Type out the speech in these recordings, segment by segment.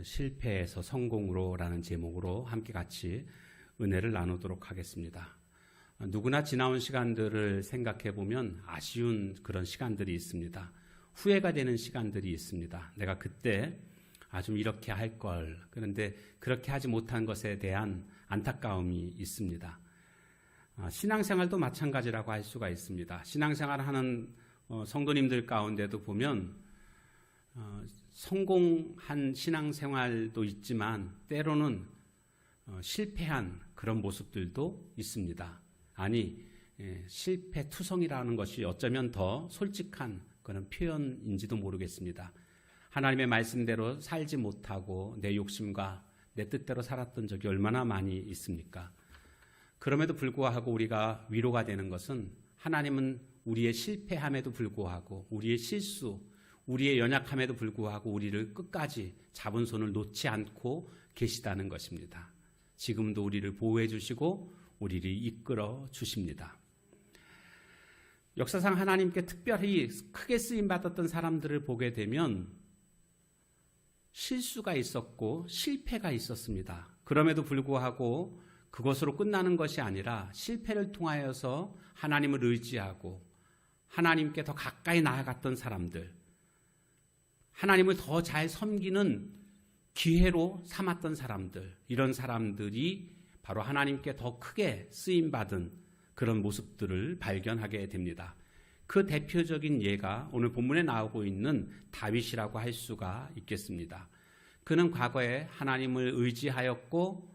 실패에서 성공으로라는 제목으로 함께 같이 은혜를 나누도록 하겠습니다. 누구나 지나온 시간들을 생각해 보면 아쉬운 그런 시간들이 있습니다. 후회가 되는 시간들이 있습니다. 내가 그때 좀 이렇게 할 걸, 그런데 그렇게 하지 못한 것에 대한 안타까움이 있습니다. 신앙생활도 마찬가지라고 할 수가 있습니다. 신앙생활하는 성도님들 가운데도 보면 성공한 신앙생활도 있지만 때로는 실패한 그런 모습들도 있습니다. 실패투성이라는 것이 어쩌면 더 솔직한 그런 표현인지도 모르겠습니다. 하나님의 말씀대로 살지 못하고 내 욕심과 내 뜻대로 살았던 적이 얼마나 많이 있습니까? 그럼에도 불구하고 우리가 위로가 되는 것은 하나님은 우리의 실패함에도 불구하고 우리의 실수, 우리의 연약함에도 불구하고 우리를 끝까지 잡은 손을 놓지 않고 계시다는 것입니다. 지금도 우리를 보호해 주시고 우리를 이끌어 주십니다. 역사상 하나님께 특별히 크게 쓰임받았던 사람들을 보게 되면 실수가 있었고 실패가 있었습니다. 그럼에도 불구하고 그것으로 끝나는 것이 아니라 실패를 통하여서 하나님을 의지하고 하나님께 더 가까이 나아갔던 사람들, 하나님을 더 잘 섬기는 기회로 삼았던 사람들, 이런 사람들이 바로 하나님께 더 크게 쓰임받은 그런 모습들을 발견하게 됩니다. 그 대표적인 예가 오늘 본문에 나오고 있는 다윗이라고 할 수가 있겠습니다. 그는 과거에 하나님을 의지하였고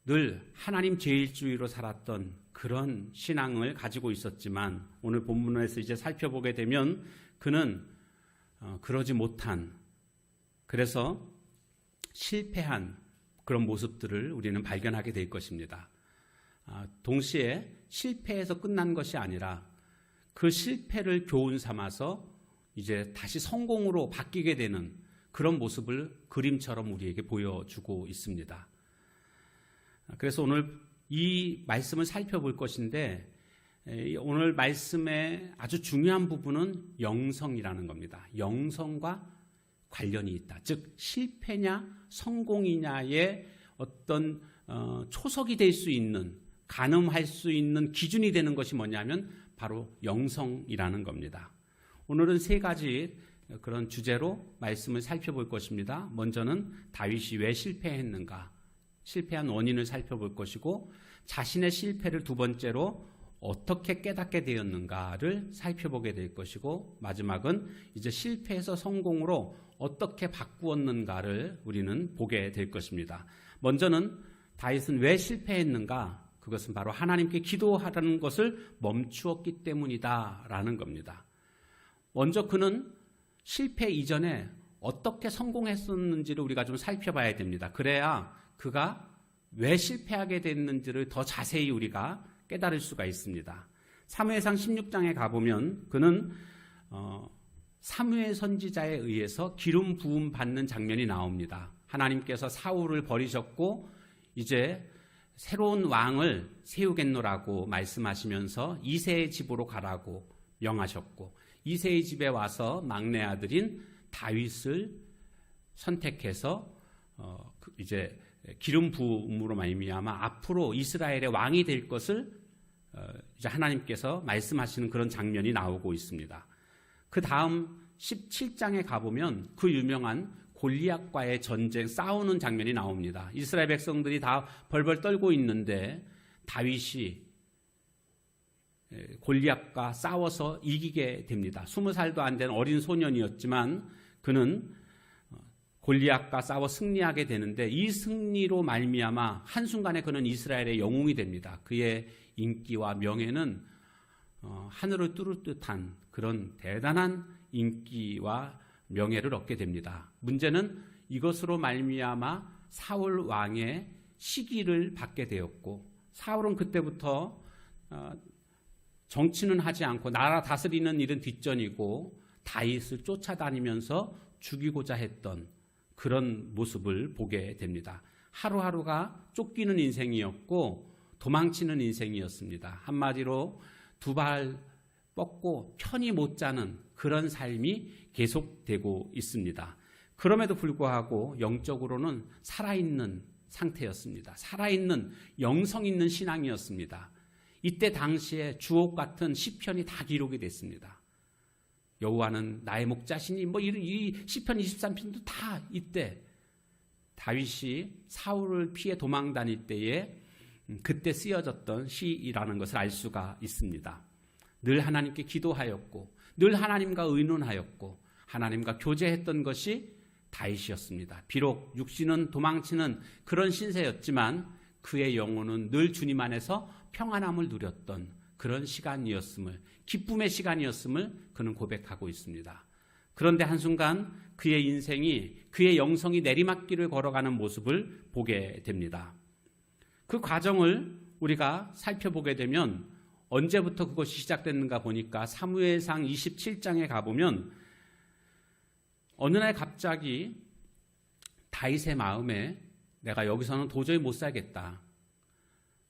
늘 하나님 제일주의로 살았던 그런 신앙을 가지고 있었지만 오늘 본문에서 이제 살펴보게 되면 그는 그러지 못한, 그래서 실패한 그런 모습들을 우리는 발견하게 될 것입니다. 동시에 실패에서 끝난 것이 아니라 그 실패를 교훈 삼아서 이제 다시 성공으로 바뀌게 되는 그런 모습을 그림처럼 우리에게 보여주고 있습니다. 그래서 오늘 이 말씀을 살펴볼 것인데 오늘 말씀의 아주 중요한 부분은 영성이라는 겁니다. 영성과 관련이 있다. 즉 실패냐 성공이냐의 어떤 초석이 될 수 있는, 가늠할 수 있는 기준이 되는 것이 뭐냐면 바로 영성이라는 겁니다. 오늘은 세 가지 그런 주제로 말씀을 살펴볼 것입니다. 먼저는 다윗이 왜 실패했는가, 실패한 원인을 살펴볼 것이고, 자신의 실패를 두 번째로 어떻게 깨닫게 되었는가를 살펴보게 될 것이고, 마지막은 이제 실패에서 성공으로 어떻게 바꾸었는가를 우리는 보게 될 것입니다. 먼저는 다윗은 왜 실패했는가? 그것은 바로 하나님께 기도하라는 것을 멈추었기 때문이다라는 겁니다. 먼저 그는 실패 이전에 어떻게 성공했었는지를 우리가 좀 살펴봐야 됩니다. 그래야 그가 왜 실패하게 됐는지를 더 자세히 우리가 깨달을 수가 있습니다. 사무엘상 16장에 가보면 그는 사무엘 선지자에 의해서 기름 부음 받는 장면이 나옵니다. 하나님께서 사울을 버리셨고 이제 새로운 왕을 세우겠노라고 말씀하시면서 이새의 집으로 가라고 명하셨고, 이새의 집에 와서 막내 아들인 다윗을 선택해서 이제 기름 부음으로 말미암아 앞으로 이스라엘의 왕이 될 것을 이제 하나님께서 말씀하시는 그런 장면이 나오고 있습니다. 그 다음 17장에 가보면 그 유명한 골리앗과의 전쟁, 싸우는 장면이 나옵니다. 이스라엘 백성들이 다 벌벌 떨고 있는데 다윗이 골리앗과 싸워서 이기게 됩니다. 20살도 안 된 어린 소년이었지만 그는 골리앗과 싸워 승리하게 되는데 이 승리로 말미암아 한순간에 그는 이스라엘의 영웅이 됩니다. 그의 인기와 명예는 하늘을 뚫을 듯한 그런 대단한 인기와 명예를 얻게 됩니다. 문제는 이것으로 말미암아 사울 왕의 시기를 받게 되었고, 사울은 그때부터 정치는 하지 않고 나라 다스리는 일은 뒷전이고 다윗을 쫓아다니면서 죽이고자 했던 그런 모습을 보게 됩니다. 하루하루가 쫓기는 인생이었고 도망치는 인생이었습니다. 한마디로 두 발 뻗고 편히 못 자는 그런 삶이 계속되고 있습니다. 그럼에도 불구하고 영적으로는 살아있는 상태였습니다. 살아있는 영성 있는 신앙이었습니다. 이때 당시에 주옥 같은 시편이 다 기록이 됐습니다. 여호와는 나의 목자시니 이 시편 23편도 다 이때 다윗이 사울을 피해 도망 다닐 때에 그때 쓰여졌던 시이라는 것을 알 수가 있습니다. 늘 하나님께 기도하였고 늘 하나님과 의논하였고 하나님과 교제했던 것이 다윗이었습니다. 비록 육신은 도망치는 그런 신세였지만 그의 영혼은 늘 주님 안에서 평안함을 누렸던 그런 시간이었음을, 기쁨의 시간이었음을 그는 고백하고 있습니다. 그런데 한순간 그의 인생이, 그의 영성이 내리막길을 걸어가는 모습을 보게 됩니다. 그 과정을 우리가 살펴보게 되면 언제부터 그것이 시작됐는가 보니까 사무엘상 27장에 가보면 어느 날 갑자기 다윗의 마음에 내가 여기서는 도저히 못 살겠다.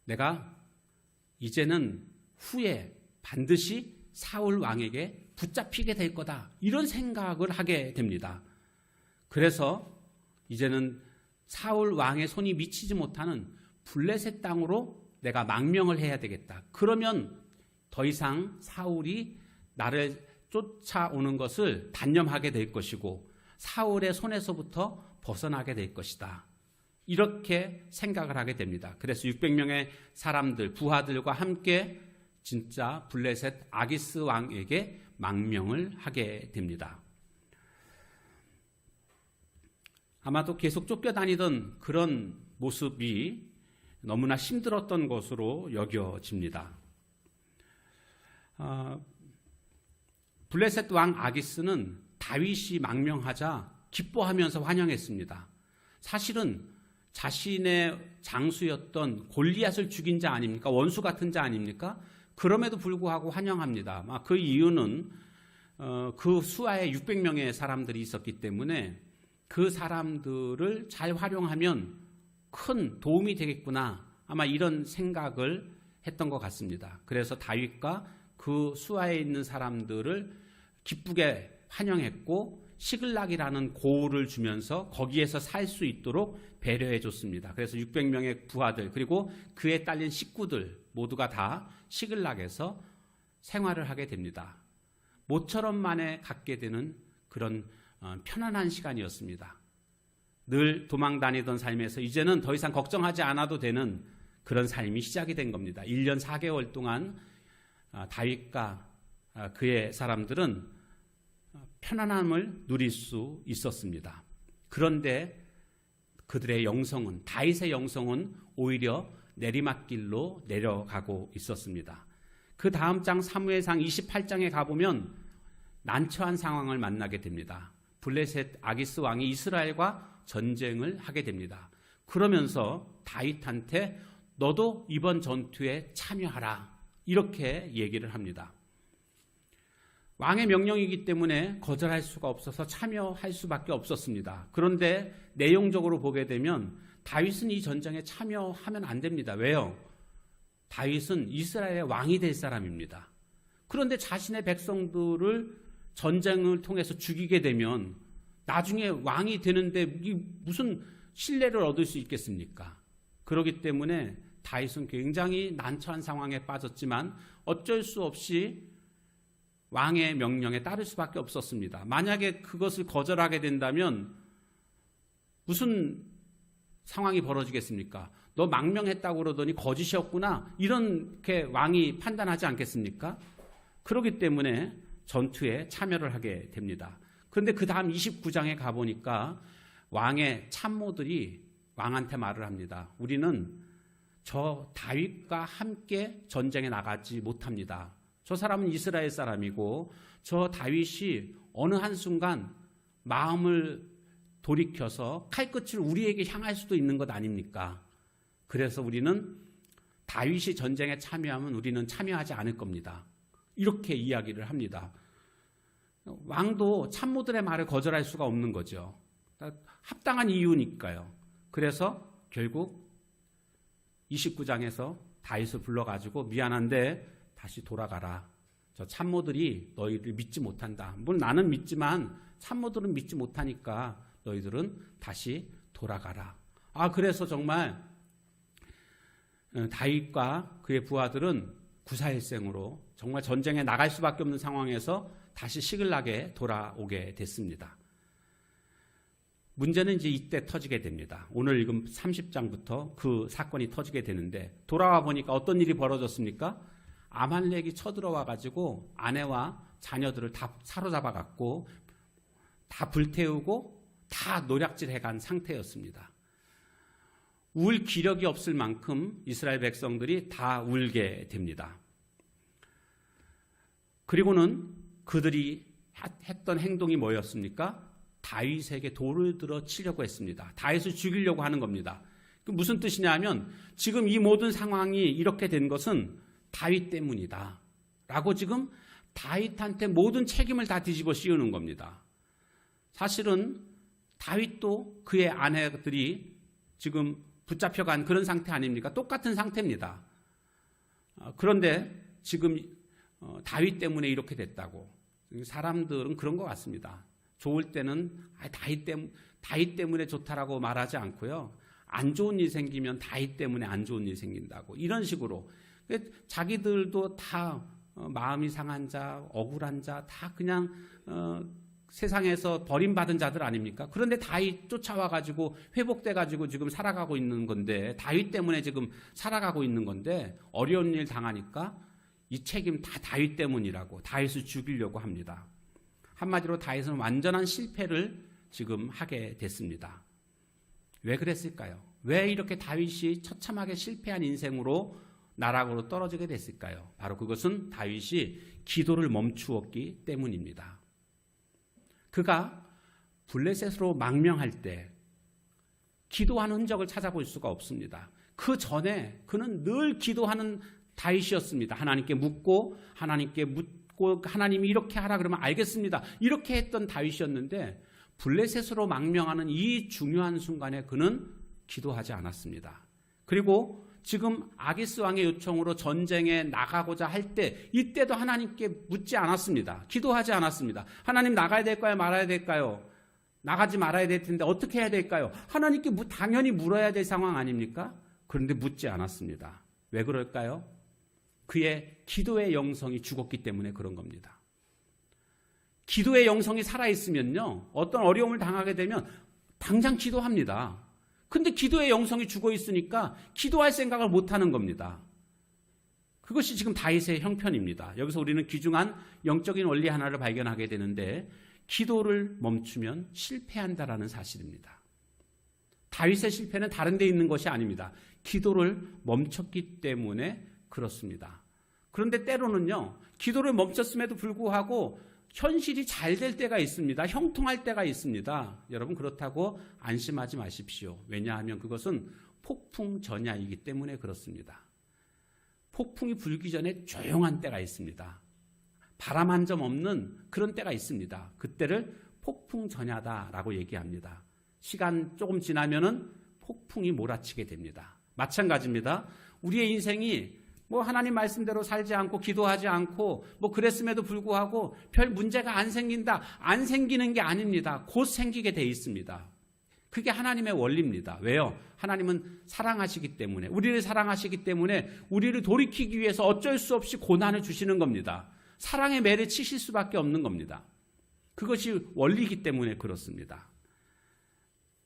내가 이제는 후에 반드시 사울 왕에게 붙잡히게 될 거다. 이런 생각을 하게 됩니다. 그래서 이제는 사울 왕의 손이 미치지 못하는 블레셋 땅으로 내가 망명을 해야 되겠다. 그러면 더 이상 사울이 나를 쫓아오는 것을 단념하게 될 것이고 사울의 손에서부터 벗어나게 될 것이다. 이렇게 생각을 하게 됩니다. 그래서 600명의 사람들, 부하들과 함께 진짜 블레셋 아기스 왕에게 망명을 하게 됩니다. 아마도 계속 쫓겨다니던 그런 모습이 너무나 힘들었던 것으로 여겨집니다. 블레셋 왕 아기스는 다윗이 망명하자 기뻐하면서 환영했습니다. 사실은 자신의 장수였던 골리앗을 죽인 자 아닙니까? 원수 같은 자 아닙니까? 그럼에도 불구하고 환영합니다. 그 이유는 그 수하에 600명의 사람들이 있었기 때문에 그 사람들을 잘 활용하면 큰 도움이 되겠구나. 아마 이런 생각을 했던 것 같습니다. 그래서 다윗과 그 수하에 있는 사람들을 기쁘게 환영했고 시글락이라는 고을을 주면서 거기에서 살 수 있도록 배려해 줬습니다. 그래서 600명의 부하들 그리고 그에 딸린 식구들 모두가 다 시글락에서 생활을 하게 됩니다. 모처럼 만에 갖게 되는 그런 편안한 시간이었습니다. 늘 도망 다니던 삶에서 이제는 더 이상 걱정하지 않아도 되는 그런 삶이 시작이 된 겁니다. 1년 4개월 동안 다윗과 그의 사람들은 편안함을 누릴 수 있었습니다. 그런데 그들의 영성은, 다윗의 영성은 오히려 내리막길로 내려가고 있었습니다. 그 다음 장 사무엘상 28장에 가보면 난처한 상황을 만나게 됩니다. 블레셋 아기스 왕이 이스라엘과 전쟁을 하게 됩니다. 그러면서 다윗한테 너도 이번 전투에 참여하라 이렇게 얘기를 합니다. 왕의 명령이기 때문에 거절할 수가 없어서 참여할 수밖에 없었습니다. 그런데 내용적으로 보게 되면 다윗은 이 전쟁에 참여하면 안 됩니다. 왜요? 다윗은 이스라엘의 왕이 될 사람입니다. 그런데 자신의 백성들을 전쟁을 통해서 죽이게 되면 나중에 왕이 되는데 무슨 신뢰를 얻을 수 있겠습니까? 그렇기 때문에 다윗은 굉장히 난처한 상황에 빠졌지만 어쩔 수 없이 왕의 명령에 따를 수밖에 없었습니다. 만약에 그것을 거절하게 된다면 무슨 상황이 벌어지겠습니까? 너 망명했다고 그러더니 거짓이었구나. 이렇게 왕이 판단하지 않겠습니까? 그렇기 때문에 전투에 참여를 하게 됩니다. 그런데 그 다음 29장에 가보니까 왕의 참모들이 왕한테 말을 합니다. 우리는 저 다윗과 함께 전쟁에 나가지 못합니다. 저 사람은 이스라엘 사람이고 저 다윗이 어느 한순간 마음을 돌이켜서 칼끝을 우리에게 향할 수도 있는 것 아닙니까? 그래서 우리는 다윗이 전쟁에 참여하면 우리는 참여하지 않을 겁니다. 이렇게 이야기를 합니다. 왕도 참모들의 말을 거절할 수가 없는 거죠. 합당한 이유니까요. 그래서 결국 29장에서 다윗을 불러가지고 미안한데 다시 돌아가라. 저 참모들이 너희를 믿지 못한다. 물론 나는 믿지만 참모들은 믿지 못하니까 너희들은 다시 돌아가라. 그래서 정말 다윗과 그의 부하들은 구사일생으로 정말 전쟁에 나갈 수밖에 없는 상황에서 다시 시글락에 돌아오게 됐습니다. 문제는 이제 이때 터지게 됩니다. 오늘 읽은 30장부터 그 사건이 터지게 되는데, 돌아와 보니까 어떤 일이 벌어졌습니까? 아말렉이 쳐들어와 가지고 아내와 자녀들을 다 사로잡아 갖고 다 불태우고 다 노략질해 간 상태였습니다. 울 기력이 없을 만큼 이스라엘 백성들이 다 울게 됩니다. 그리고는 그들이 했던 행동이 뭐였습니까? 다윗에게 돌을 들어 치려고 했습니다. 다윗을 죽이려고 하는 겁니다. 무슨 뜻이냐면 지금 이 모든 상황이 이렇게 된 것은 다윗 때문이다 라고 지금 다윗한테 모든 책임을 다 뒤집어 씌우는 겁니다. 사실은 다윗도 그의 아내들이 지금 붙잡혀간 그런 상태 아닙니까? 똑같은 상태입니다. 그런데 지금 다윗 때문에 이렇게 됐다고. 사람들은 그런 것 같습니다. 좋을 때는 다윗 때문에 좋다라고 말하지 않고요. 안 좋은 일 생기면 다윗 때문에 안 좋은 일 생긴다고. 이런 식으로. 자기들도 다 마음이 상한 자, 억울한 자, 다 그냥 세상에서 버림받은 자들 아닙니까? 그런데 다윗 쫓아와가지고 회복돼가지고 지금 살아가고 있는 건데, 다윗 때문에 지금 살아가고 있는 건데, 어려운 일 당하니까 이 책임 다 다윗 때문이라고 다윗을 죽이려고 합니다. 한마디로 다윗은 완전한 실패를 지금 하게 됐습니다. 왜 그랬을까요? 왜 이렇게 다윗이 처참하게 실패한 인생으로 나락으로 떨어지게 됐을까요? 바로 그것은 다윗이 기도를 멈추었기 때문입니다. 그가 블레셋으로 망명할 때 기도하는 흔적을 찾아볼 수가 없습니다. 그 전에 그는 늘 기도하는 다윗이었습니다. 하나님께 묻고 하나님이 이렇게 하라 그러면 알겠습니다. 이렇게 했던 다윗이었는데 블레셋으로 망명하는 이 중요한 순간에 그는 기도하지 않았습니다. 그리고 지금 아기스 왕의 요청으로 전쟁에 나가고자 할 때 이때도 하나님께 묻지 않았습니다. 기도하지 않았습니다. 하나님 나가야 될까요? 말아야 될까요? 나가지 말아야 될 텐데 어떻게 해야 될까요? 하나님께 당연히 물어야 될 상황 아닙니까? 그런데 묻지 않았습니다. 왜 그럴까요? 그의 기도의 영성이 죽었기 때문에 그런 겁니다. 기도의 영성이 살아있으면요, 어떤 어려움을 당하게 되면 당장 기도합니다. 근데 기도의 영성이 죽어 있으니까 기도할 생각을 못하는 겁니다. 그것이 지금 다윗의 형편입니다. 여기서 우리는 귀중한 영적인 원리 하나를 발견하게 되는데, 기도를 멈추면 실패한다라는 사실입니다. 다윗의 실패는 다른 데 있는 것이 아닙니다. 기도를 멈췄기 때문에 그렇습니다. 그런데 때로는요, 기도를 멈췄음에도 불구하고 현실이 잘 될 때가 있습니다. 형통할 때가 있습니다. 여러분, 그렇다고 안심하지 마십시오. 왜냐하면 그것은 폭풍 전야이기 때문에 그렇습니다. 폭풍이 불기 전에 조용한 때가 있습니다. 바람 한 점 없는 그런 때가 있습니다. 그때를 폭풍 전야다라고 얘기합니다. 시간 조금 지나면은 폭풍이 몰아치게 됩니다. 마찬가지입니다. 우리의 인생이 하나님 말씀대로 살지 않고 기도하지 않고 그랬음에도 불구하고 별 문제가 안 생긴다. 안 생기는 게 아닙니다. 곧 생기게 돼 있습니다. 그게 하나님의 원리입니다. 왜요? 하나님은 사랑하시기 때문에, 우리를 사랑하시기 때문에 우리를 돌이키기 위해서 어쩔 수 없이 고난을 주시는 겁니다. 사랑의 매를 치실 수밖에 없는 겁니다. 그것이 원리이기 때문에 그렇습니다.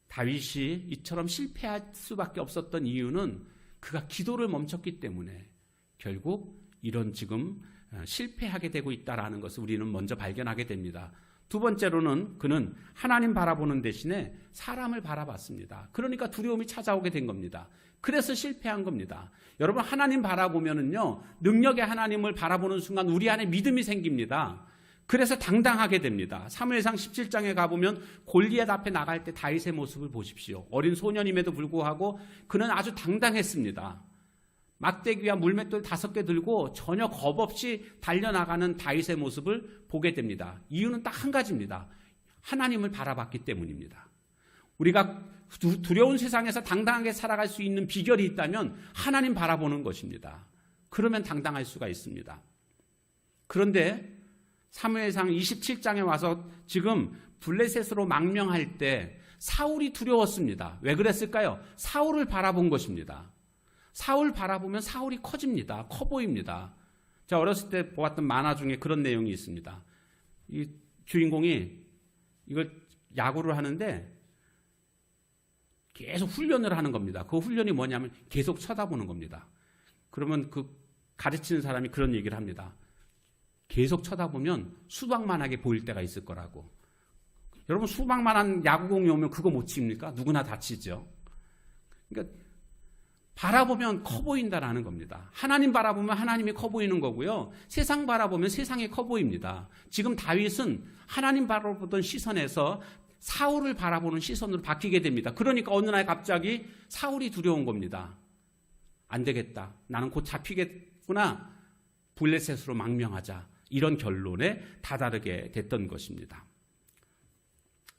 다윗이 이처럼 실패할 수밖에 없었던 이유는 그가 기도를 멈췄기 때문에 결국 이런 지금 실패하게 되고 있다는 것을 우리는 먼저 발견하게 됩니다. 두 번째로는 그는 하나님 바라보는 대신에 사람을 바라봤습니다. 그러니까 두려움이 찾아오게 된 겁니다. 그래서 실패한 겁니다. 여러분, 하나님 바라보면은요, 능력의 하나님을 바라보는 순간 우리 안에 믿음이 생깁니다. 그래서 당당하게 됩니다. 사무엘상 17장에 가보면 골리앗 앞에 나갈 때 다윗의 모습을 보십시오. 어린 소년임에도 불구하고 그는 아주 당당했습니다. 막대기와 물맷돌 5개 들고 전혀 겁 없이 달려나가는 다윗의 모습을 보게 됩니다. 이유는 딱 한 가지입니다. 하나님을 바라봤기 때문입니다. 우리가 두려운 세상에서 당당하게 살아갈 수 있는 비결이 있다면 하나님 바라보는 것입니다. 그러면 당당할 수가 있습니다. 그런데 사무엘상 27장에 와서 지금 블레셋으로 망명할 때 사울이 두려웠습니다. 왜 그랬을까요? 사울을 바라본 것입니다. 사울 바라보면 사울이 커집니다. 커 보입니다. 제가 어렸을 때 보았던 만화 중에 그런 내용이 있습니다. 이 주인공이 이걸 야구를 하는데 계속 훈련을 하는 겁니다. 그 훈련이 뭐냐면 계속 쳐다보는 겁니다. 그러면 그 가르치는 사람이 그런 얘기를 합니다. 계속 쳐다보면 수박만하게 보일 때가 있을 거라고. 여러분 수박만한 야구공이 오면 그거 못 칩니까? 누구나 다치죠. 그러니까 바라보면 커 보인다라는 겁니다. 하나님 바라보면 하나님이 커 보이는 거고요. 세상 바라보면 세상이 커 보입니다. 지금 다윗은 하나님 바라보던 시선에서 사울을 바라보는 시선으로 바뀌게 됩니다. 그러니까 어느 날 갑자기 사울이 두려운 겁니다. 안 되겠다. 나는 곧 잡히겠구나. 블레셋으로 망명하자. 이런 결론에 다다르게 됐던 것입니다.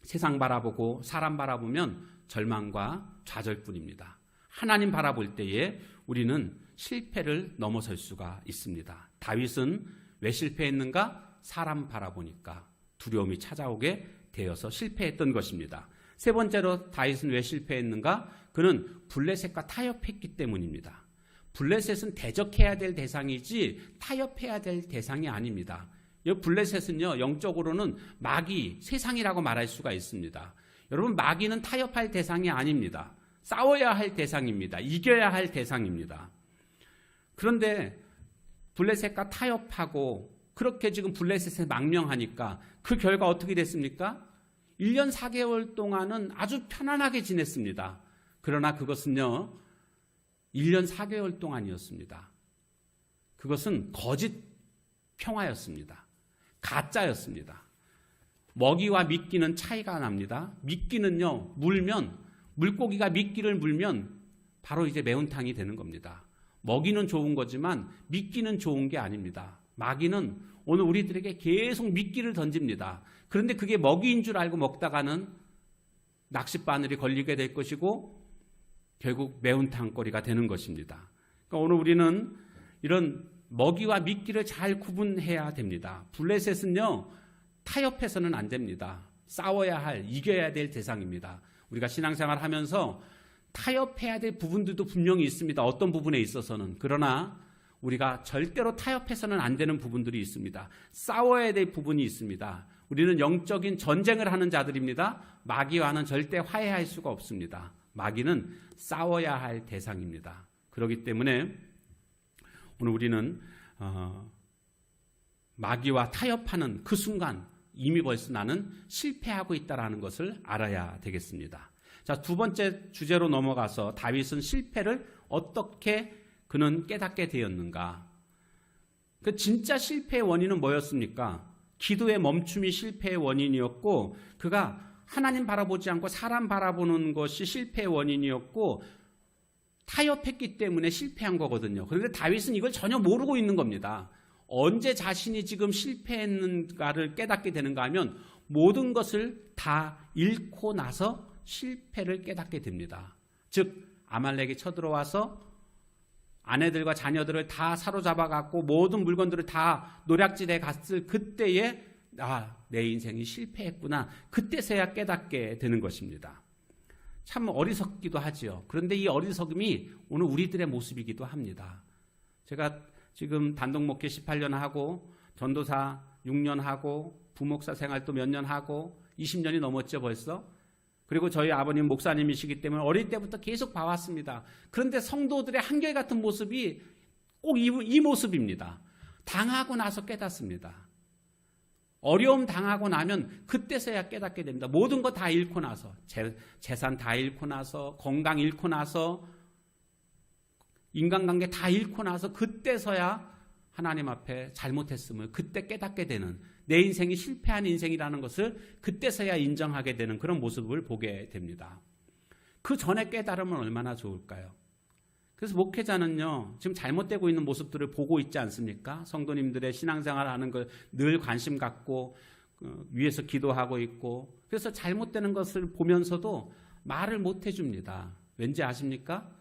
세상 바라보고 사람 바라보면 절망과 좌절뿐입니다. 하나님 바라볼 때에 우리는 실패를 넘어설 수가 있습니다. 다윗은 왜 실패했는가? 사람 바라보니까 두려움이 찾아오게 되어서 실패했던 것입니다. 세 번째로 다윗은 왜 실패했는가? 그는 블레셋과 타협했기 때문입니다. 블레셋은 대적해야 될 대상이지 타협해야 될 대상이 아닙니다. 이 블레셋은요, 영적으로는 마귀, 세상이라고 말할 수가 있습니다. 여러분, 마귀는 타협할 대상이 아닙니다. 싸워야 할 대상입니다. 이겨야 할 대상입니다. 그런데 블레셋과 타협하고 그렇게 지금 블레셋에 망명하니까 그 결과 어떻게 됐습니까? 1년 4개월 동안은 아주 편안하게 지냈습니다. 그러나 그것은요, 1년 4개월 동안이었습니다. 그것은 거짓 평화였습니다. 가짜였습니다. 먹이와 미끼는 차이가 납니다. 미끼는요, 물고기가 미끼를 물면 바로 이제 매운탕이 되는 겁니다. 먹이는 좋은 거지만 미끼는 좋은 게 아닙니다. 마귀는 오늘 우리들에게 계속 미끼를 던집니다. 그런데 그게 먹이인 줄 알고 먹다가는 낚싯바늘이 걸리게 될 것이고 결국 매운탕거리가 되는 것입니다. 그러니까 오늘 우리는 이런 먹이와 미끼를 잘 구분해야 됩니다. 블레셋은요, 타협해서는 안 됩니다. 싸워야 할, 이겨야 될 대상입니다. 우리가 신앙생활 하면서 타협해야 될 부분들도 분명히 있습니다. 어떤 부분에 있어서는. 그러나 우리가 절대로 타협해서는 안 되는 부분들이 있습니다. 싸워야 될 부분이 있습니다. 우리는 영적인 전쟁을 하는 자들입니다. 마귀와는 절대 화해할 수가 없습니다. 마귀는 싸워야 할 대상입니다. 그렇기 때문에 오늘 우리는 마귀와 타협하는 그 순간 이미 벌써 나는 실패하고 있다는 것을 알아야 되겠습니다. 자, 두 번째 주제로 넘어가서 다윗은 실패를 어떻게 그는 깨닫게 되었는가? 그 진짜 실패의 원인은 뭐였습니까? 기도의 멈춤이 실패의 원인이었고, 그가 하나님 바라보지 않고 사람 바라보는 것이 실패의 원인이었고, 타협했기 때문에 실패한 거거든요. 그런데 다윗은 이걸 전혀 모르고 있는 겁니다. 언제 자신이 지금 실패했는가를 깨닫게 되는가 하면 모든 것을 다 잃고 나서 실패를 깨닫게 됩니다. 즉 아말렉이 쳐들어와서 아내들과 자녀들을 다 사로잡아갖고 모든 물건들을 다 노략질해 갔을 그때에 내 인생이 실패했구나. 그때서야 깨닫게 되는 것입니다. 참 어리석기도 하지요. 그런데 이 어리석음이 오늘 우리들의 모습이기도 합니다. 제가 지금 단독 목회 18년 하고 전도사 6년 하고 부목사 생활도 몇 년 하고 20년이 넘었죠 벌써. 그리고 저희 아버님 목사님이시기 때문에 어릴 때부터 계속 봐왔습니다. 그런데 성도들의 한결같은 모습이 꼭 이 모습입니다. 당하고 나서 깨닫습니다. 어려움 당하고 나면 그때서야 깨닫게 됩니다. 모든 거 다 잃고 나서, 재산 다 잃고 나서, 건강 잃고 나서, 인간관계 다 잃고 나서 그때서야 하나님 앞에 잘못했음을 그때 깨닫게 되는, 내 인생이 실패한 인생이라는 것을 그때서야 인정하게 되는 그런 모습을 보게 됩니다. 그 전에 깨달으면 얼마나 좋을까요? 그래서 목회자는요, 지금 잘못되고 있는 모습들을 보고 있지 않습니까? 성도님들의 신앙생활 하는 걸 늘 관심 갖고 위에서 기도하고 있고, 그래서 잘못되는 것을 보면서도 말을 못 해줍니다. 왠지 아십니까?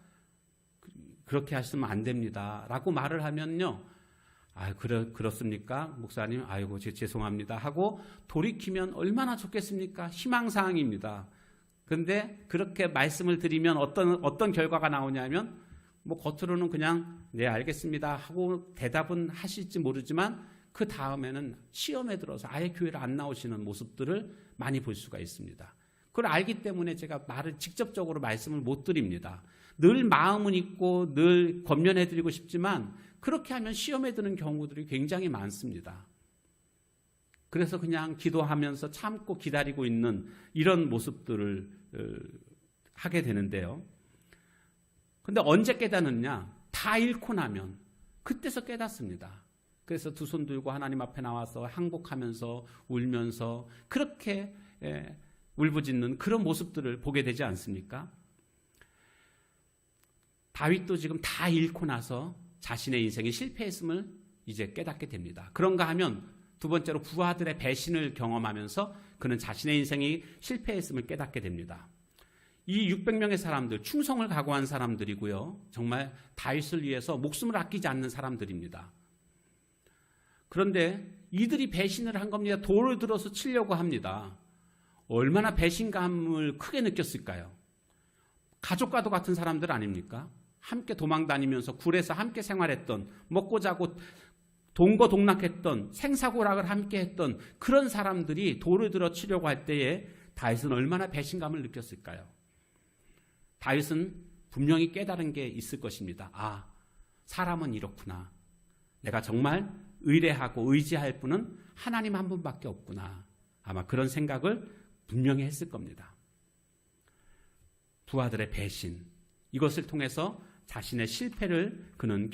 그렇게 하시면 안 됩니다 라고 말을 하면요, 그렇습니까? 목사님, 아이고, 죄송합니다. 하고 돌이키면 얼마나 좋겠습니까? 희망사항입니다. 그런데 그렇게 말씀을 드리면 어떤 결과가 나오냐면, 겉으로는 그냥, 네, 알겠습니다. 하고 대답은 하실지 모르지만, 그 다음에는 시험에 들어서 아예 교회를 안 나오시는 모습들을 많이 볼 수가 있습니다. 그걸 알기 때문에 제가 직접적으로 말씀을 못 드립니다. 늘 마음은 있고 늘 권면해드리고 싶지만 그렇게 하면 시험에 드는 경우들이 굉장히 많습니다. 그래서 그냥 기도하면서 참고 기다리고 있는 이런 모습들을 하게 되는데요. 그런데 언제 깨닫느냐? 다 잃고 나면 그때서 깨닫습니다. 그래서 두 손 들고 하나님 앞에 나와서 항복하면서 울면서 그렇게 울부짖는 그런 모습들을 보게 되지 않습니까? 다윗도 지금 다 잃고 나서 자신의 인생이 실패했음을 이제 깨닫게 됩니다. 그런가 하면 두 번째로 부하들의 배신을 경험하면서 그는 자신의 인생이 실패했음을 깨닫게 됩니다. 이 600명의 사람들, 충성을 각오한 사람들이고요. 정말 다윗을 위해서 목숨을 아끼지 않는 사람들입니다. 그런데 이들이 배신을 한 겁니다. 돌을 들어서 치려고 합니다. 얼마나 배신감을 크게 느꼈을까요? 가족과도 같은 사람들 아닙니까? 함께 도망 다니면서 굴에서 함께 생활했던, 먹고 자고 동거동락했던, 생사고락을 함께 했던 그런 사람들이 돌을 들어 치려고 할 때에 다윗은 얼마나 배신감을 느꼈을까요? 다윗은 분명히 깨달은 게 있을 것입니다. 사람은 이렇구나. 내가 정말 의뢰하고 의지할 분은 하나님 한 분밖에 없구나. 아마 그런 생각을 분명히 했을 겁니다. 부하들의 배신, 이것을 통해서 자신의 실패를 그는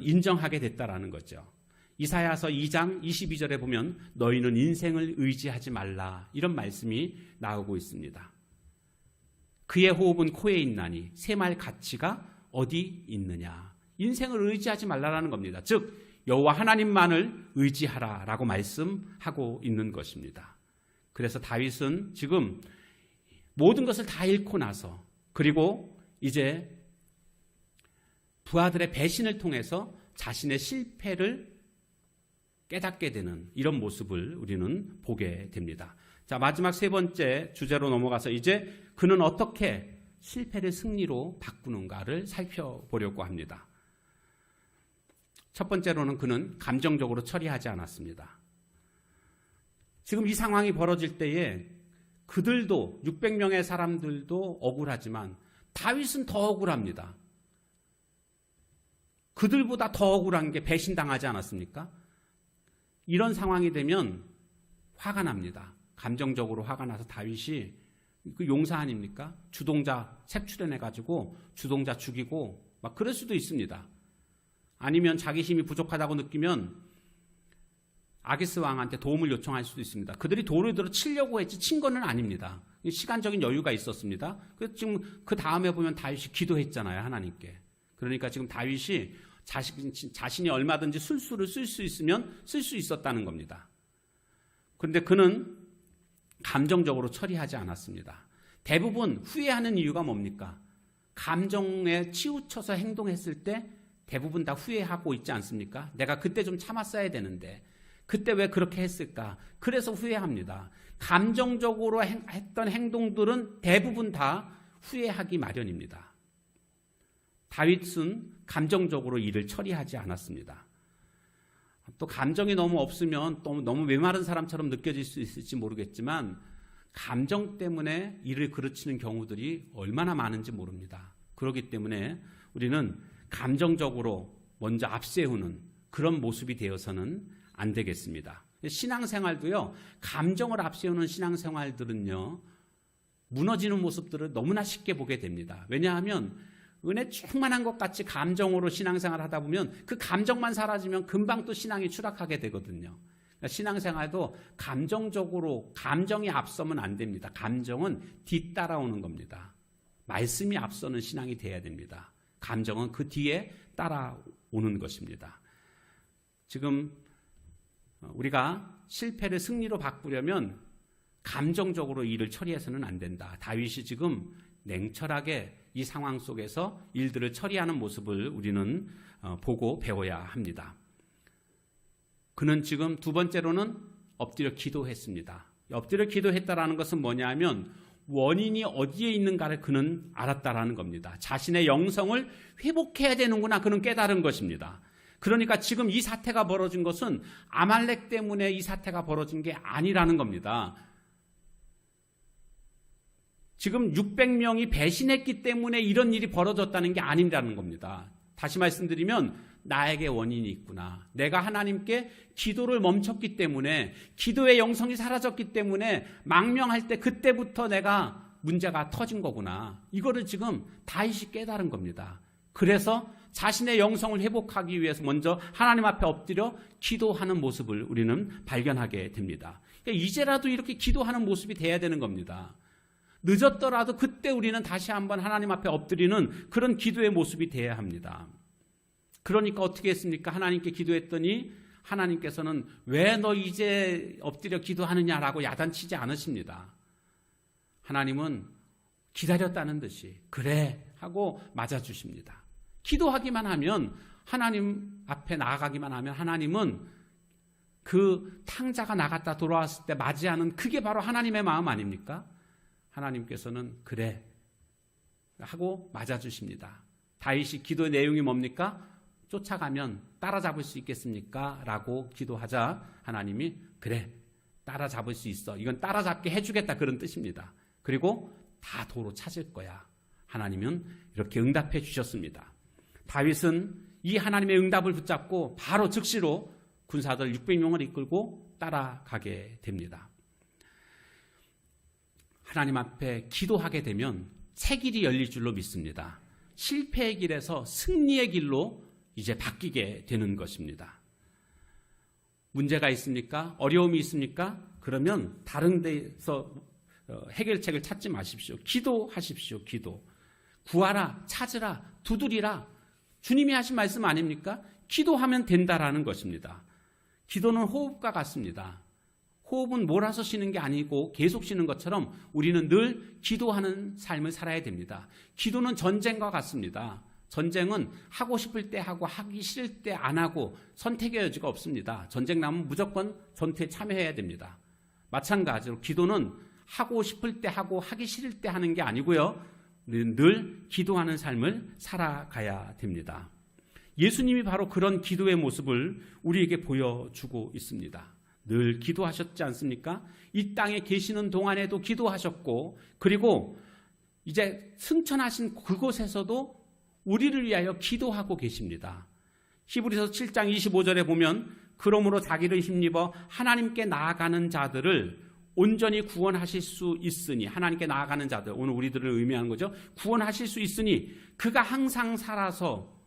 인정하게 됐다라는 거죠. 이사야서 2장 22절에 보면 너희는 인생을 의지하지 말라, 이런 말씀이 나오고 있습니다. 그의 호흡은 코에 있나니 샘할 가치가 어디 있느냐. 인생을 의지하지 말라라는 겁니다. 즉 여호와 하나님만을 의지하라라고 말씀하고 있는 것입니다. 그래서 다윗은 지금 모든 것을 다 잃고 나서, 그리고 이제 부하들의 배신을 통해서 자신의 실패를 깨닫게 되는 이런 모습을 우리는 보게 됩니다. 자, 마지막 세 번째 주제로 넘어가서 이제 그는 어떻게 실패를 승리로 바꾸는가를 살펴보려고 합니다. 첫 번째로는 그는 감정적으로 처리하지 않았습니다. 지금 이 상황이 벌어질 때에 그들도 600명의 사람들도 억울하지만 다윗은 더 억울합니다. 그들보다 더 억울한 게 배신당하지 않았습니까? 이런 상황이 되면 화가 납니다. 감정적으로 화가 나서 다윗이 그 용사 아닙니까? 주동자 색출해내가지고 주동자 죽이고 막 그럴 수도 있습니다. 아니면 자기 힘이 부족하다고 느끼면 아기스 왕한테 도움을 요청할 수도 있습니다. 그들이 돌을 들어 치려고 했지 친 거는 아닙니다. 시간적인 여유가 있었습니다. 그래서 지금 그 다음에 보면 다윗이 기도했잖아요, 하나님께. 그러니까 지금 다윗이 자신이 얼마든지 술수를 쓸 수 있으면 쓸 수 있었다는 겁니다. 그런데 그는 감정적으로 처리하지 않았습니다. 대부분 후회하는 이유가 뭡니까? 감정에 치우쳐서 행동했을 때 대부분 다 후회하고 있지 않습니까? 내가 그때 좀 참았어야 되는데 그때 왜 그렇게 했을까? 그래서 후회합니다. 감정적으로 했던 행동들은 대부분 다 후회하기 마련입니다. 다윗은 감정적으로 일을 처리하지 않았습니다. 또 감정이 너무 없으면 또 너무 메마른 사람처럼 느껴질 수 있을지 모르겠지만 감정 때문에 일을 그르치는 경우들이 얼마나 많은지 모릅니다. 그렇기 때문에 우리는 감정적으로 먼저 앞세우는 그런 모습이 되어서는 안 되겠습니다. 신앙생활도요, 감정을 앞세우는 신앙생활들은요, 무너지는 모습들을 너무나 쉽게 보게 됩니다. 왜냐하면 은혜 충만한 것 같이 감정으로 신앙생활 하다 보면 그 감정만 사라지면 금방 또 신앙이 추락하게 되거든요. 그러니까 신앙생활도 감정적으로, 감정이 앞서면 안 됩니다. 감정은 뒤따라오는 겁니다. 말씀이 앞서는 신앙이 돼야 됩니다. 감정은 그 뒤에 따라오는 것입니다. 지금 우리가 실패를 승리로 바꾸려면 감정적으로 일을 처리해서는 안 된다. 다윗이 지금 냉철하게 이 상황 속에서 일들을 처리하는 모습을 우리는 보고 배워야 합니다. 그는 지금 두 번째로는 엎드려 기도했습니다. 엎드려 기도했다라는 것은 뭐냐면 원인이 어디에 있는가를 그는 알았다라는 겁니다. 자신의 영성을 회복해야 되는구나 그는 깨달은 것입니다. 그러니까 지금 이 사태가 벌어진 것은 아말렉 때문에 이 사태가 벌어진 게 아니라는 겁니다. 지금 600명이 배신했기 때문에 이런 일이 벌어졌다는 게 아니라는 겁니다. 다시 말씀드리면 나에게 원인이 있구나. 내가 하나님께 기도를 멈췄기 때문에, 기도의 영성이 사라졌기 때문에 망명할 때 그때부터 내가 문제가 터진 거구나. 이거를 지금 다윗이 깨달은 겁니다. 그래서 자신의 영성을 회복하기 위해서 먼저 하나님 앞에 엎드려 기도하는 모습을 우리는 발견하게 됩니다. 그러니까 이제라도 이렇게 기도하는 모습이 돼야 되는 겁니다. 늦었더라도 그때 우리는 다시 한번 하나님 앞에 엎드리는 그런 기도의 모습이 돼야 합니다. 그러니까 어떻게 했습니까? 하나님께 기도했더니 하나님께서는 왜 너 이제 엎드려 기도하느냐라고 야단치지 않으십니다. 하나님은 기다렸다는 듯이 그래 하고 맞아주십니다. 기도하기만 하면, 하나님 앞에 나아가기만 하면 하나님은 그 탕자가 나갔다 돌아왔을 때 맞이하는 그게 바로 하나님의 마음 아닙니까? 하나님께서는 그래 하고 맞아주십니다. 다윗이 기도의 내용이 뭡니까? 쫓아가면 따라잡을 수 있겠습니까? 라고 기도하자 하나님이 그래 따라잡을 수 있어. 이건 따라잡게 해주겠다 그런 뜻입니다. 그리고 다 도로 찾을 거야. 하나님은 이렇게 응답해 주셨습니다. 다윗은 이 하나님의 응답을 붙잡고 바로 즉시로 군사들 600명을 이끌고 따라가게 됩니다. 하나님 앞에 기도하게 되면 새 길이 열릴 줄로 믿습니다. 실패의 길에서 승리의 길로 이제 바뀌게 되는 것입니다. 문제가 있습니까? 어려움이 있습니까? 그러면 다른 데서 해결책을 찾지 마십시오. 기도하십시오. 기도. 구하라, 찾으라, 두드리라. 주님이 하신 말씀 아닙니까? 기도하면 된다라는 것입니다. 기도는 호흡과 같습니다. 호흡은 몰아서 쉬는 게 아니고 계속 쉬는 것처럼 우리는 늘 기도하는 삶을 살아야 됩니다. 기도는 전쟁과 같습니다. 전쟁은 하고 싶을 때 하고 하기 싫을 때 안 하고 선택의 여지가 없습니다. 전쟁 나면 무조건 전투에 참여해야 됩니다. 마찬가지로 기도는 하고 싶을 때 하고 하기 싫을 때 하는 게 아니고요. 우리는 늘 기도하는 삶을 살아가야 됩니다. 예수님이 바로 그런 기도의 모습을 우리에게 보여주고 있습니다. 늘 기도하셨지 않습니까? 이 땅에 계시는 동안에도 기도하셨고, 그리고 이제 승천하신 그곳에서도 우리를 위하여 기도하고 계십니다. 히브리서 7장 25절에 보면 그러므로 자기를 힘입어 하나님께 나아가는 자들을 온전히 구원하실 수 있으니, 하나님께 나아가는 자들, 오늘 우리들을 의미하는 거죠. 구원하실 수 있으니 그가 항상 살아서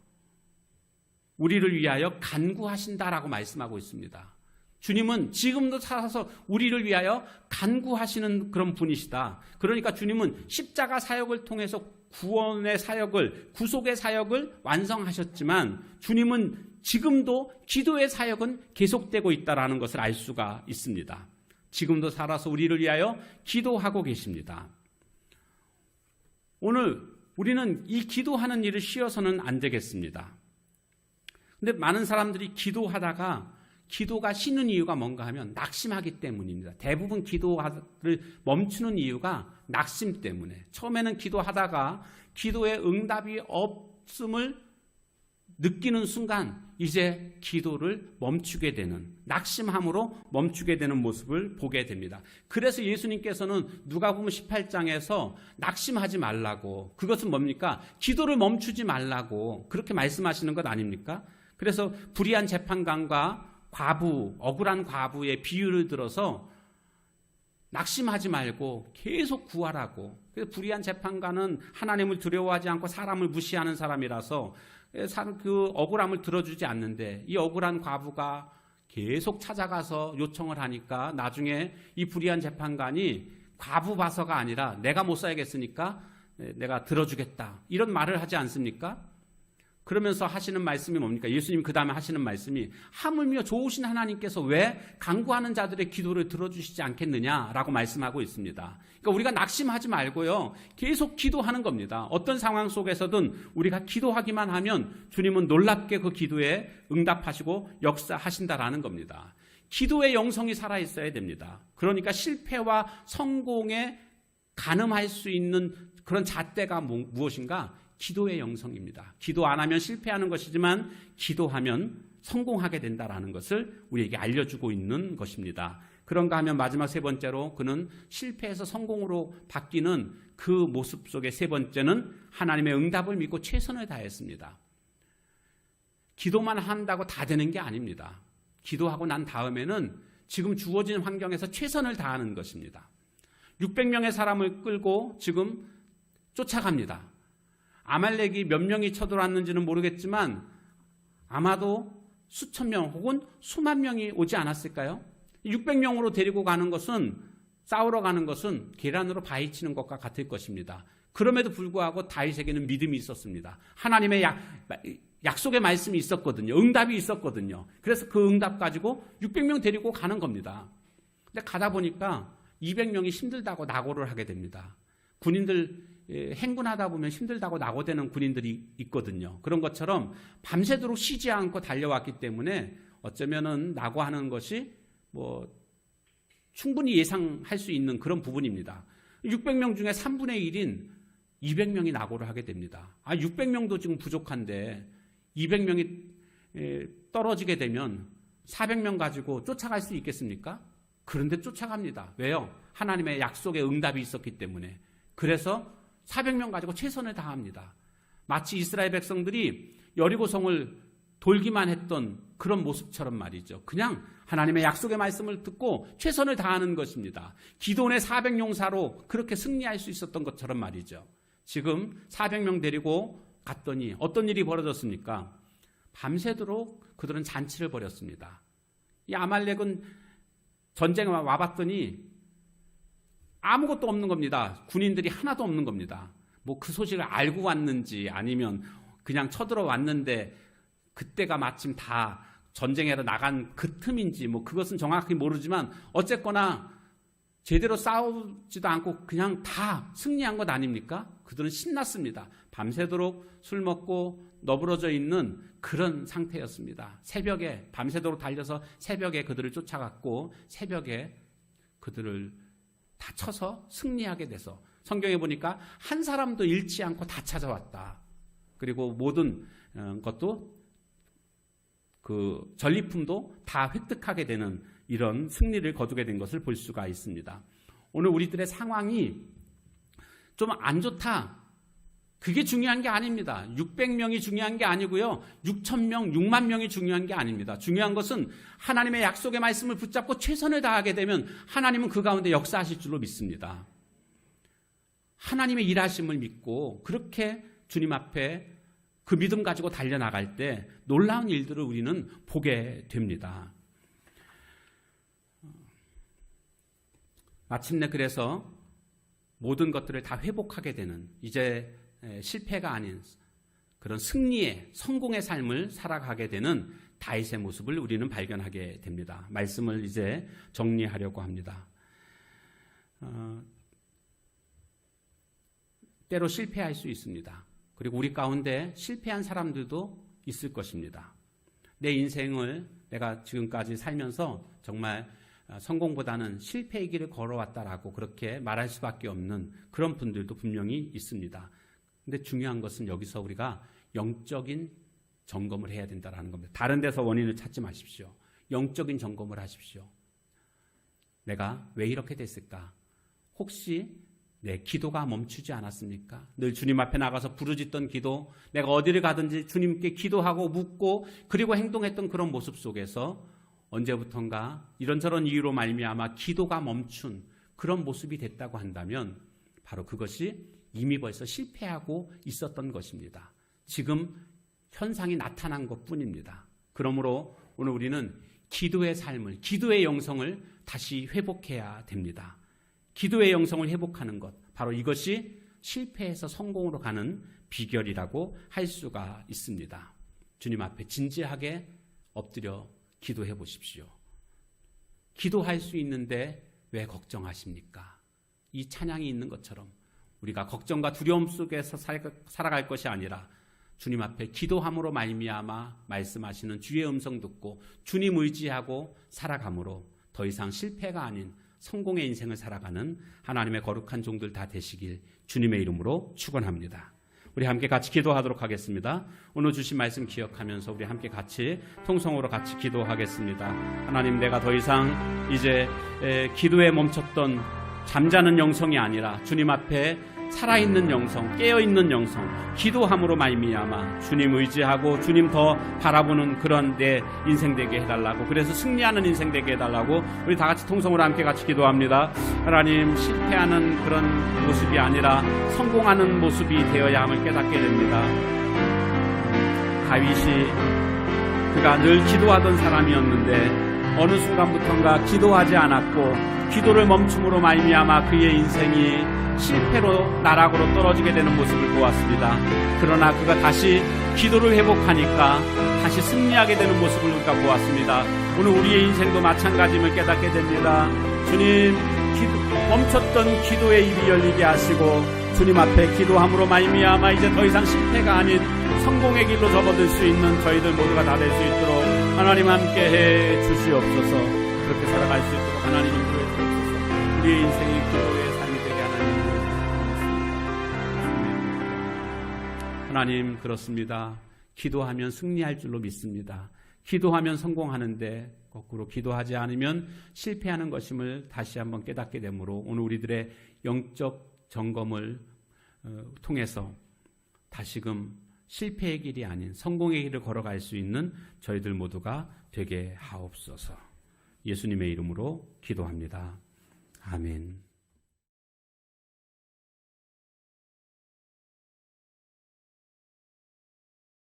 우리를 위하여 간구하신다라고 말씀하고 있습니다. 주님은 지금도 살아서 우리를 위하여 간구하시는 그런 분이시다. 그러니까 주님은 십자가 사역을 통해서 구원의 사역을, 구속의 사역을 완성하셨지만 주님은 지금도 기도의 사역은 계속되고 있다는 것을 알 수가 있습니다. 지금도 살아서 우리를 위하여 기도하고 계십니다. 오늘 우리는 이 기도하는 일을 쉬어서는 안 되겠습니다. 근데 많은 사람들이 기도가 쉬는 이유가 뭔가 하면 낙심하기 때문입니다. 대부분 기도를 멈추는 이유가 낙심 때문에, 처음에는 기도하다가 기도의 응답이 없음을 느끼는 순간 이제 기도를 멈추게 되는, 낙심함으로 멈추게 되는 모습을 보게 됩니다. 그래서 예수님께서는 누가복음 18장에서 낙심하지 말라고, 그것은 뭡니까? 기도를 멈추지 말라고 그렇게 말씀하시는 것 아닙니까? 그래서 불의한 재판관과 과부, 억울한 과부의 비유를 들어서 낙심하지 말고 계속 구하라고. 그래서 불의한 재판관은 하나님을 두려워하지 않고 사람을 무시하는 사람이라서 그 억울함을 들어주지 않는데, 이 억울한 과부가 계속 찾아가서 요청을 하니까 나중에 이 불의한 재판관이 과부 봐서가 아니라 내가 못 살겠으니까 내가 들어주겠다, 이런 말을 하지 않습니까? 그러면서 하시는 말씀이 뭡니까? 예수님 그 다음에 하시는 말씀이 하물며 좋으신 하나님께서 왜 간구하는 자들의 기도를 들어주시지 않겠느냐라고 말씀하고 있습니다. 그러니까 우리가 낙심하지 말고요. 계속 기도하는 겁니다. 어떤 상황 속에서든 우리가 기도하기만 하면 주님은 놀랍게 그 기도에 응답하시고 역사하신다라는 겁니다. 기도의 영성이 살아있어야 됩니다. 그러니까 실패와 성공에 가늠할 수 있는 그런 잣대가 무엇인가? 기도의 영성입니다. 기도 안 하면 실패하는 것이지만 기도하면 성공하게 된다라는 것을 우리에게 알려주고 있는 것입니다. 그런가 하면 마지막 세 번째로 그는 실패에서 성공으로 바뀌는 그 모습 속의 세 번째는 하나님의 응답을 믿고 최선을 다했습니다. 기도만 한다고 다 되는 게 아닙니다. 기도하고 난 다음에는 지금 주어진 환경에서 최선을 다하는 것입니다. 600명의 사람을 끌고 지금 쫓아갑니다. 아말렉이 몇 명이 쳐들어왔는지는 모르겠지만 아마도 수천 명 혹은 수만 명이 오지 않았을까요? 600명으로 데리고 가는 것은, 싸우러 가는 것은 계란으로 바위치는 것과 같을 것입니다. 그럼에도 불구하고 다윗에게는 믿음이 있었습니다. 하나님의 약속의 말씀이 있었거든요. 응답이 있었거든요. 그래서 그 응답 가지고 600명 데리고 가는 겁니다. 근데 가다 보니까 200명이 힘들다고 낙오를 하게 됩니다. 군인들 행군하다 보면 힘들다고 낙오되는 군인들이 있거든요. 그런 것처럼 밤새도록 쉬지 않고 달려왔기 때문에 어쩌면은 낙오하는 것이 충분히 예상할 수 있는 그런 부분입니다. 600명 중에 3분의 1인 200명이 낙오를 하게 됩니다. 600명도 지금 부족한데 200명이 떨어지게 되면 400명 가지고 쫓아갈 수 있겠습니까? 그런데 쫓아갑니다. 왜요? 하나님의 약속의 응답이 있었기 때문에. 그래서 400명 가지고 최선을 다합니다. 마치 이스라엘 백성들이 여리고성을 돌기만 했던 그런 모습처럼 말이죠. 그냥 하나님의 약속의 말씀을 듣고 최선을 다하는 것입니다. 기도원의 400용사로 그렇게 승리할 수 있었던 것처럼 말이죠. 지금 400명 데리고 갔더니 어떤 일이 벌어졌습니까? 밤새도록 그들은 잔치를 벌였습니다. 이 아말렉은 전쟁에 와봤더니 아무것도 없는 겁니다. 군인들이 하나도 없는 겁니다. 그 소식을 알고 왔는지 아니면 그냥 쳐들어왔는데 그때가 마침 다 전쟁에 나간 그 틈인지 그것은 정확히 모르지만 어쨌거나 제대로 싸우지도 않고 그냥 다 승리한 것 아닙니까? 그들은 신났습니다. 밤새도록 술 먹고 너부러져 있는 그런 상태였습니다. 새벽에 밤새도록 달려서 새벽에 그들을 쫓아갔고 새벽에 그들을 다 쳐서 승리하게 돼서 성경에 보니까 한 사람도 잃지 않고 다 찾아왔다. 그리고 모든 것도 그 전리품도 다 획득하게 되는 이런 승리를 거두게 된 것을 볼 수가 있습니다. 오늘 우리들의 상황이 좀 안 좋다. 그게 중요한 게 아닙니다. 600명이 중요한 게 아니고요. 6,000명, 6만 명이 중요한 게 아닙니다. 중요한 것은 하나님의 약속의 말씀을 붙잡고 최선을 다하게 되면 하나님은 그 가운데 역사하실 줄로 믿습니다. 하나님의 일하심을 믿고 그렇게 주님 앞에 그 믿음 가지고 달려나갈 때 놀라운 일들을 우리는 보게 됩니다. 마침내 그래서 모든 것들을 다 회복하게 되는 이제 실패가 아닌 그런 승리의 성공의 삶을 살아가게 되는 다윗의 모습을 우리는 발견하게 됩니다. 말씀을 이제 정리하려고 합니다. 때로 실패할 수 있습니다. 그리고 우리 가운데 실패한 사람들도 있을 것입니다. 내 인생을 내가 지금까지 살면서 정말 성공보다는 실패의 길을 걸어왔다라고 그렇게 말할 수밖에 없는 그런 분들도 분명히 있습니다. 근데 중요한 것은 여기서 우리가 영적인 점검을 해야 된다는 겁니다. 다른 데서 원인을 찾지 마십시오. 영적인 점검을 하십시오. 내가 왜 이렇게 됐을까? 혹시 내 기도가 멈추지 않았습니까? 늘 주님 앞에 나가서 부르짖던 기도, 내가 어디를 가든지 주님께 기도하고 묻고 그리고 행동했던 그런 모습 속에서 언제부턴가 이런저런 이유로 말미암아 기도가 멈춘 그런 모습이 됐다고 한다면 바로 그것이 이미 벌써 실패하고 있었던 것입니다. 지금 현상이 나타난 것뿐입니다. 그러므로 오늘 우리는 기도의 삶을, 기도의 영성을 다시 회복해야 됩니다. 기도의 영성을 회복하는 것, 바로 이것이 실패해서 성공으로 가는 비결이라고 할 수가 있습니다. 주님 앞에 진지하게 엎드려 기도해 보십시오. 기도할 수 있는데 왜 걱정하십니까? 이 찬양이 있는 것처럼 우리가 걱정과 두려움 속에서 살아갈 것이 아니라 주님 앞에 기도함으로 말미암아 말씀하시는 주의 음성 듣고 주님 의지하고 살아감으로 더 이상 실패가 아닌 성공의 인생을 살아가는 하나님의 거룩한 종들 다 되시길 주님의 이름으로 축원합니다. 우리 함께 같이 기도하도록 하겠습니다. 오늘 주신 말씀 기억하면서 우리 함께 같이 통성으로 같이 기도하겠습니다. 하나님, 내가 더 이상 이제 기도에 멈췄던 잠자는 영성이 아니라 주님 앞에 살아있는 영성, 깨어있는 영성, 기도함으로 말미암아 주님 의지하고 주님 더 바라보는 그런 내 인생 되게 해달라고, 그래서 승리하는 인생 되게 해달라고 우리 다 같이 통성으로 함께 같이 기도합니다. 하나님, 실패하는 그런 모습이 아니라 성공하는 모습이 되어야 함을 깨닫게 됩니다. 다윗이 그가 늘 기도하던 사람이었는데 어느 순간부터인가 기도하지 않았고 기도를 멈춤으로 말미암아 그의 인생이 실패로 나락으로 떨어지게 되는 모습을 보았습니다. 그러나 그가 다시 기도를 회복하니까 다시 승리하게 되는 모습을 우리가 보았습니다. 오늘 우리의 인생도 마찬가지임을 깨닫게 됩니다. 주님, 멈췄던 기도의 입이 열리게 하시고 주님 앞에 기도함으로 말미암아 이제 더 이상 실패가 아닌 성공의 길로 접어들 수 있는 저희들 모두가 다 될 수 있도록 하나님 함께 해 주시옵소서. 그렇게 살아갈 수 있도록 하나님 인도해 주옵소서. 우리의 인생이 기도의 삶이 되게 하나님 하나님, 그렇습니다. 기도하면 승리할 줄로 믿습니다. 기도하면 성공하는데 거꾸로 기도하지 않으면 실패하는 것임을 다시 한번 깨닫게 되므로 오늘 우리들의 영적 점검을 통해서 다시금 실패의 길이 아닌 성공의 길을 걸어갈 수 있는 저희들 모두가 되게 하옵소서. 예수님의 이름으로 기도합니다. 아멘.